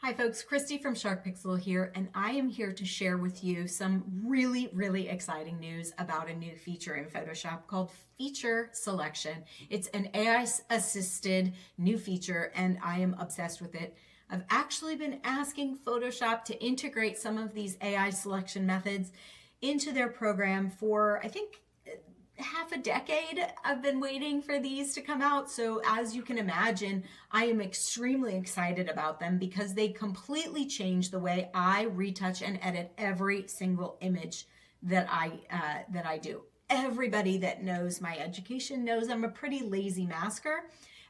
Hi folks, Christy from SharkPixel here, and I am here to share with you some really exciting news about a new feature in Photoshop called Feature Selection. It's an AI-assisted new feature, and I am obsessed with it. I've actually been asking Photoshop to integrate some of these AI selection methods into their program for, I think, half a decade. I've been waiting for these to come out. So as you can imagine, I am extremely excited about them because they completely change the way I retouch and edit every single image that I do. Everybody that knows my education knows I'm a pretty lazy masker.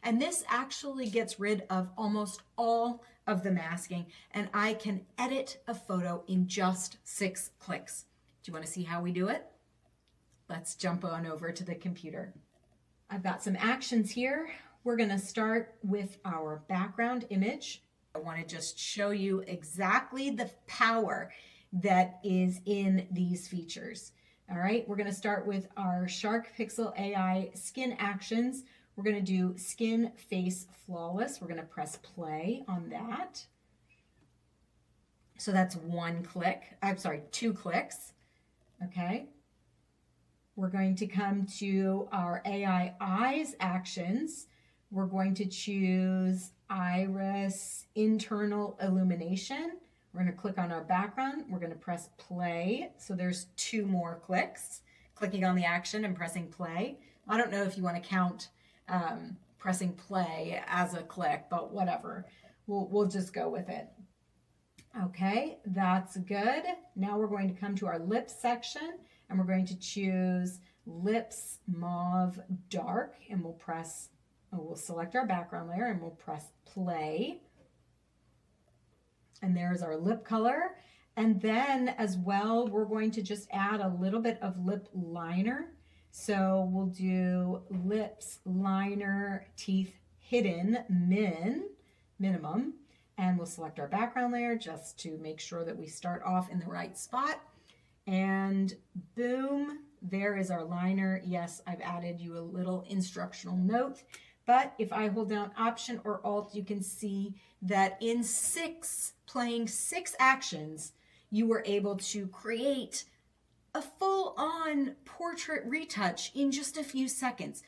And this actually gets rid of almost all of the masking, and I can edit a photo in just 6 clicks. Do you want to see how we do it? Let's jump on over to the computer. I've got some actions here. We're going to start with our background image. I want to just show you exactly the power that is in these features. All right, we're going to start with our SharkPixel AI skin actions. We're going to do skin face flawless. We're going to press play on that. So that's 2 clicks. Okay. We're going to come to our AI eyes actions. We're going to choose iris internal illumination. We're going to click on our background. We're going to press play. So there's 2 more clicks. Clicking on the action and pressing play. I don't know if you want to count pressing play as a click, but whatever. We'll just go with it. Okay, that's good. Now we're going to come to our lips section, and we're going to choose lips mauve dark, and we'll select our background layer and we'll press play. And there's our lip color. And then as well, we're going to just add a little bit of lip liner. So we'll do lips liner teeth hidden minimum. And we'll select our background layer just to make sure that we start off in the right spot. And boom, there is our liner. Yes, I've added you a little instructional note, but if I hold down Option or Alt, you can see that in playing 6 actions, you were able to create a full-on portrait retouch in just a few seconds.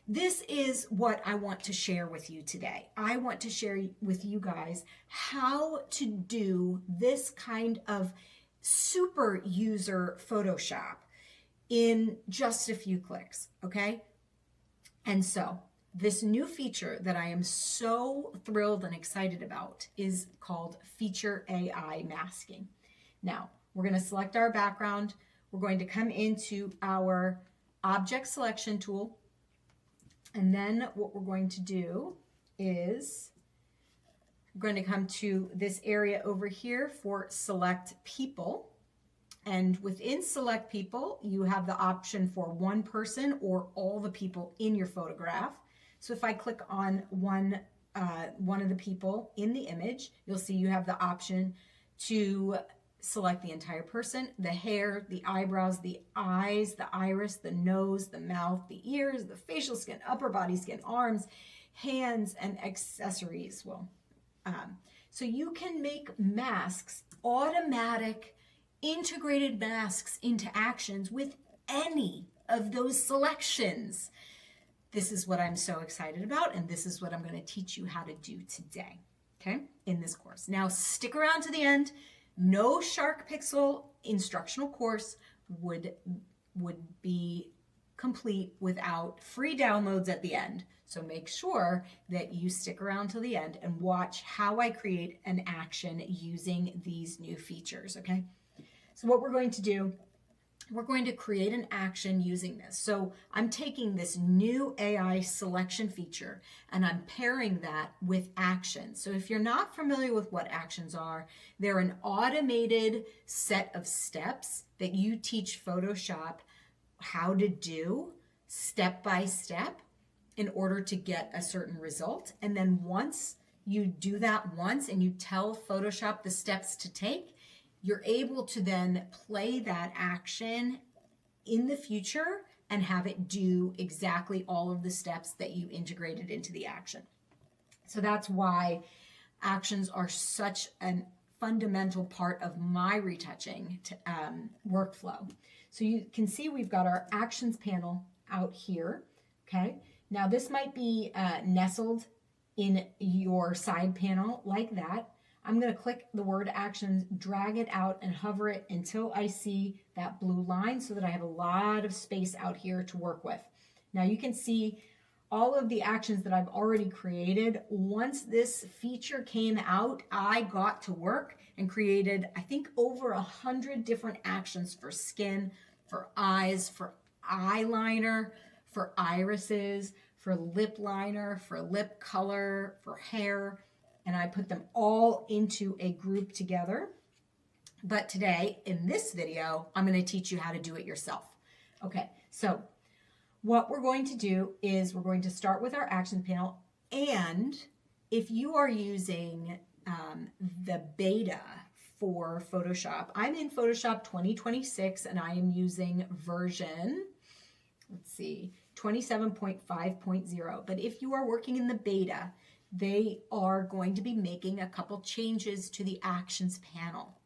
This is what I want to share with you today. I want to share with you guys how to do this kind of super user Photoshop in just a few clicks, okay? And so this new feature that I am so thrilled and excited about is called Feature AI Masking. Now, we're going to select our background. We're going to come into our object selection tool. And then what we're going to do is we're going to come to this area over here for select people. And within select people, you have the option for one person or all the people in your photograph. So if I click on one of the people in the image, you'll see you have the option to select the entire person, the hair, the eyebrows, the eyes, the iris, the nose, the mouth, the ears, the facial skin, upper body skin, arms, hands, and accessories. So you can make masks, automatic integrated masks into actions with any of those selections. This is what I'm so excited about, and this is what I'm going to teach you how to do today, okay, in this course. Now stick around to the end. No SharkPixel instructional course would be complete without free downloads at the end. So make sure that you stick around till the end and watch how I create an action using these new features, okay? So what we're going to do, we're going to create an action using this. So I'm taking this new AI selection feature and I'm pairing that with actions. So if you're not familiar with what actions are, they're an automated set of steps that you teach Photoshop how to do step by step in order to get a certain result. And then once you do that once and you tell Photoshop the steps to take, you're able to then play that action in the future and have it do exactly all of the steps that you integrated into the action. So that's why actions are such a fundamental part of my retouching workflow. So you can see we've got our actions panel out here. Okay, now this might be nestled in your side panel like that. I'm going to click the word actions, drag it out, and hover it until I see that blue line so that I have a lot of space out here to work with. Now you can see all of the actions that I've already created. Once this feature came out, I got to work and created, I think, over 100 different actions for skin, for eyes, for eyeliner, for irises, for lip liner, for lip color, for hair, and I put them all into a group together. But today, in this video, I'm going to teach you how to do it yourself. Okay, so what we're going to do is we're going to start with our action panel, and if you are using the beta for Photoshop, I'm in Photoshop 2026 and I am using version, let's see, 27.5.0. But if you are working in the beta, they are going to be making a couple changes to the actions panel.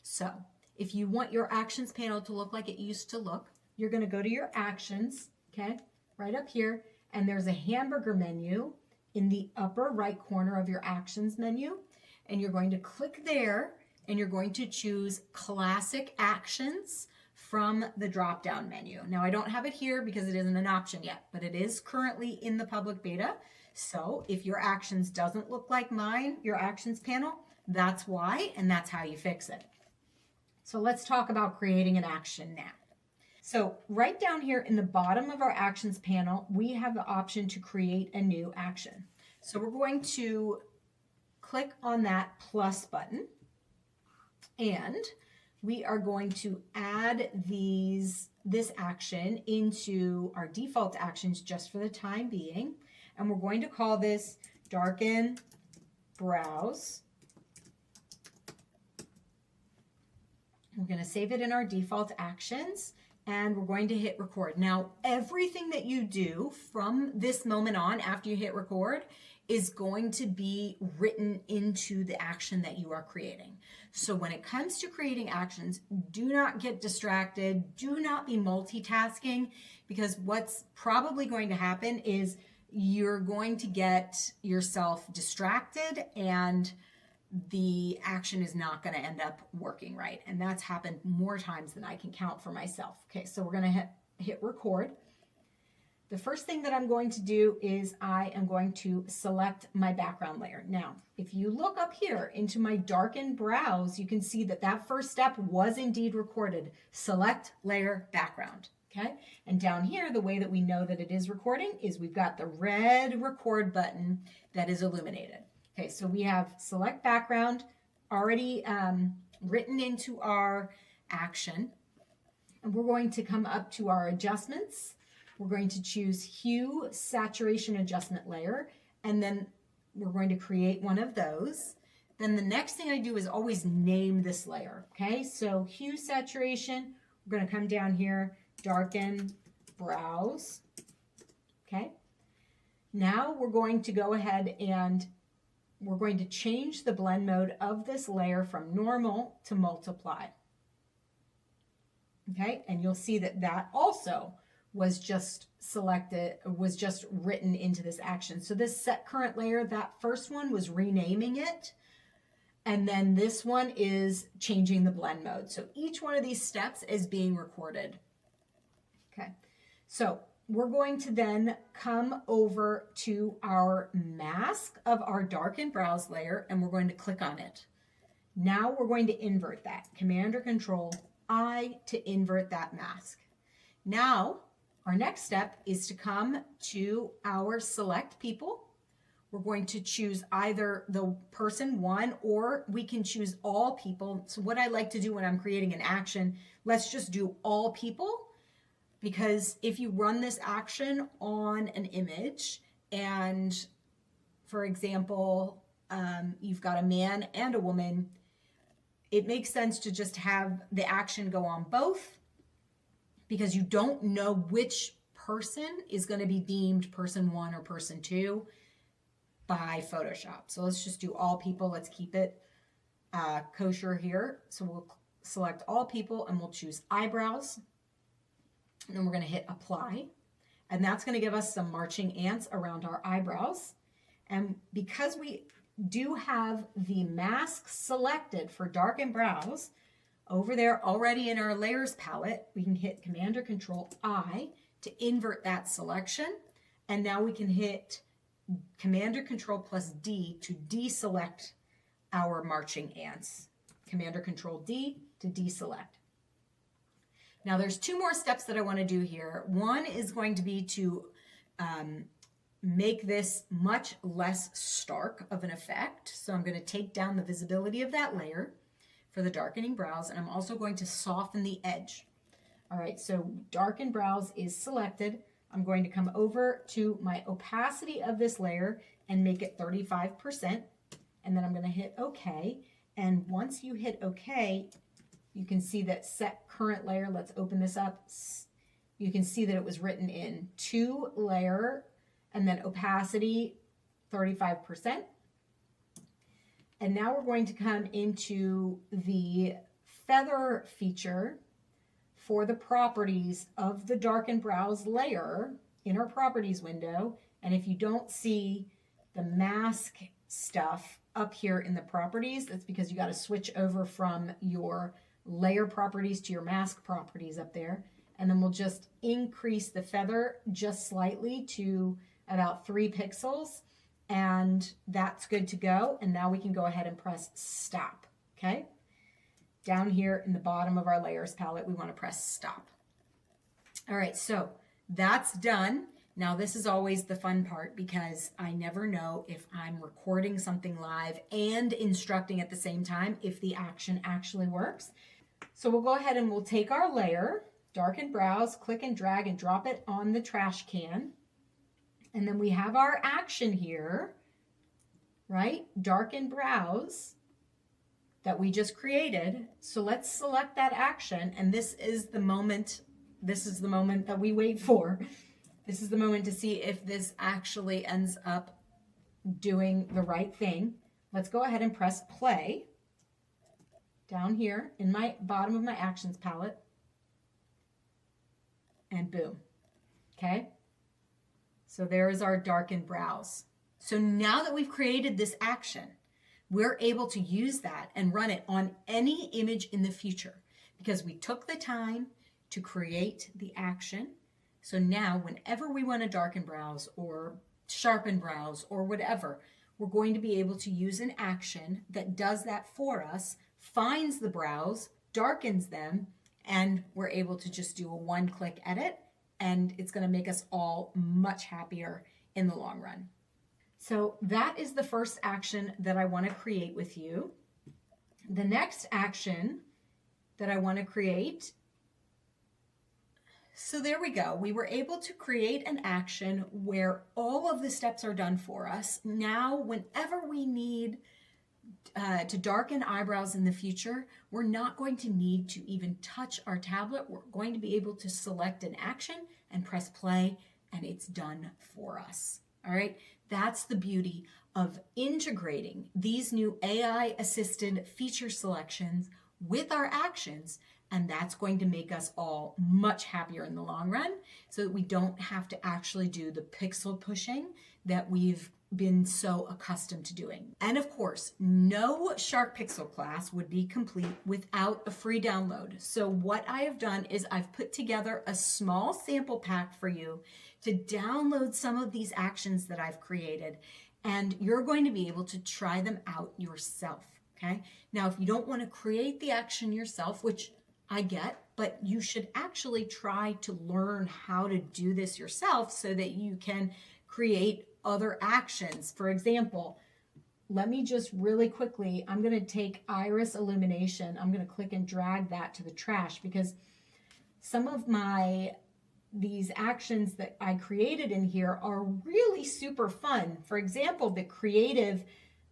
So if you want your actions panel to look like it used to look, you're going to go to your actions, okay, right up here, and there's a hamburger menu in the upper right corner of your actions menu, and you're going to click there and you're going to choose classic actions from the drop down menu. Now I don't have it here because it isn't an option yet, but it is currently in the public beta. So if your actions doesn't look like mine, your actions panel, that's why, and that's how you fix it. So let's talk about creating an action now. So right down here in the bottom of our actions panel, we have the option to create a new action. So we're going to click on that plus button, and we are going to add this action into our default actions just for the time being. And we're going to call this Darken Brows. We're going to save it in our default actions, and we're going to hit record. Now, everything that you do from this moment on after you hit record is going to be written into the action that you are creating. So when it comes to creating actions, do not get distracted. Do not be multitasking, because what's probably going to happen is you're going to get yourself distracted and the action is not going to end up working right. And that's happened more times than I can count for myself. Okay, so we're going to hit record. The first thing that I'm going to do is I am going to select my background layer. Now, if you look up here into my Darken Brows, you can see that that first step was indeed recorded. Select layer background. Okay, and down here, the way that we know that it is recording is we've got the red record button that is illuminated. Okay, so we have select background already written into our action, and we're going to come up to our adjustments. We're going to choose hue saturation adjustment layer, and then we're going to create one of those. Then the next thing I do is always name this layer. Okay, so hue saturation, we're going to come down here, Darken Brows. Okay, now we're going to go ahead and we're going to change the blend mode of this layer from normal to multiply. Okay, and you'll see that that also was just selected, was just written into this action. So this set current layer, that first one was renaming it, and then this one is changing the blend mode. So each one of these steps is being recorded. Okay, so we're going to then come over to our mask of our Darken Brows layer, and we're going to click on it. Now we're going to invert that. Command or Control I to invert that mask. Now, our next step is to come to our select people. We're going to choose either the person one, or we can choose all people. So what I like to do when I'm creating an action, let's just do all people. Because if you run this action on an image and, for example, you've got a man and a woman, it makes sense to just have the action go on both, because you don't know which person is going to be deemed person one or person two. by Photoshop. So let's just do all people. Let's keep it kosher here. So we'll select all people and we'll choose eyebrows. And then we're going to hit apply. And that's going to give us some marching ants around our eyebrows. And because we do have the mask selected for Darken Brows over there already in our layers palette, we can hit Command or Control I to invert that selection. And now we can hit Command or Control plus D to deselect our marching ants. Command or Control D to deselect. Now there's two more steps that I want to do here. One is going to be to make this much less stark of an effect. So I'm going to take down the visibility of that layer for the darkening brows, and I'm also going to soften the edge. All right, so Darken Brows is selected. I'm going to come over to my opacity of this layer and make it 35%, and then I'm going to hit OK. And once you hit OK, you can see that set current layer. Let's open this up. You can see that it was written in 2 layer and then opacity 35%. And now we're going to come into the feather feature for the properties of the Darken Brows layer in our properties window. And if you don't see the mask stuff up here in the properties, that's because you got to switch over from your layer properties to your mask properties up there. And then we'll just increase the feather just slightly to about 3 pixels. And that's good to go. And now we can go ahead and press stop. Okay. Down here in the bottom of our layers palette, we want to press stop. All right, so that's done. Now this is always the fun part because I never know if I'm recording something live and instructing at the same time if the action actually works. So we'll go ahead and we'll take our layer, Darken Brows, click and drag and drop it on the trash can. And then we have our action here, right? Darken Brows that we just created. So let's select that action. And this is the moment that we wait for. This is the moment to see if this actually ends up doing the right thing. Let's go ahead and press play down here in my bottom of my actions palette. And boom. Okay. So there is our Darken Brows. So now that we've created this action, we're able to use that and run it on any image in the future because we took the time to create the action. So now whenever we want to darken brows or sharpen brows or whatever, we're going to be able to use an action that does that for us, finds the brows, darkens them, and we're able to just do a one-click edit, and it's going to make us all much happier in the long run. So that is the first action that I want to create with you. The next action that I want to create, so there we go. We were able to create an action where all of the steps are done for us. Now, whenever we need to darken eyebrows in the future, we're not going to need to even touch our tablet. We're going to be able to select an action and press play, and it's done for us. All right, that's the beauty of integrating these new AI-assisted feature selections with our actions, and that's going to make us all much happier in the long run so that we don't have to actually do the pixel pushing that we've been so accustomed to doing. And of course, no SharkPixel class would be complete without a free download. So what I have done is I've put together a small sample pack for you to download some of these actions that I've created, and you're going to be able to try them out yourself, okay? Now, if you don't want to create the action yourself, which I get, but you should actually try to learn how to do this yourself so that you can create other actions. For example, let me just really quickly, I'm going to take iris illumination. I'm going to click and drag that to the trash because some of these actions that I created in here are really super fun. For example, the creative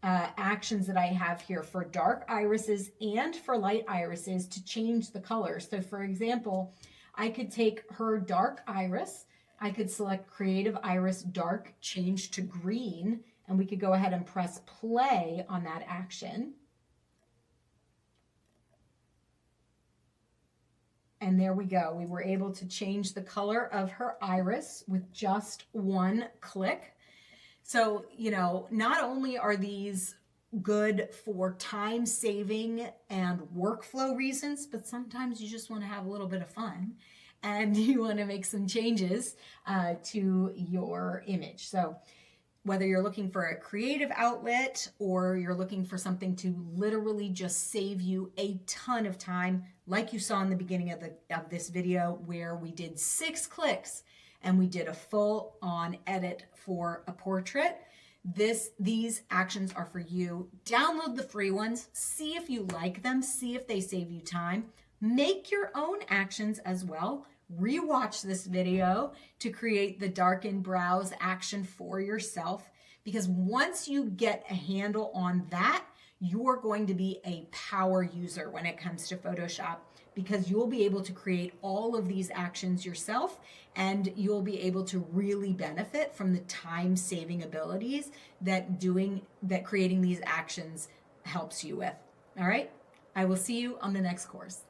actions that I have here for dark irises and for light irises to change the color. So for example, I could take her dark iris, I could select creative iris dark, change to green, and we could go ahead and press play on that action. And there we go. We were able to change the color of her iris with just one click. So, you know, not only are these good for time saving and workflow reasons, but sometimes you just want to have a little bit of fun and you want to make some changes to your image. So whether you're looking for a creative outlet or you're looking for something to literally just save you a ton of time, like you saw in the beginning of this video where we did 6 clicks and we did a full-on edit for a portrait. These actions are for you. Download the free ones, see if you like them, see if they save you time. Make your own actions as well. Rewatch this video to create the Darken Brows action for yourself, because once you get a handle on that, you're going to be a power user when it comes to Photoshop, because you'll be able to create all of these actions yourself and you'll be able to really benefit from the time-saving abilities that creating these actions helps you with. All right, I will see you on the next course.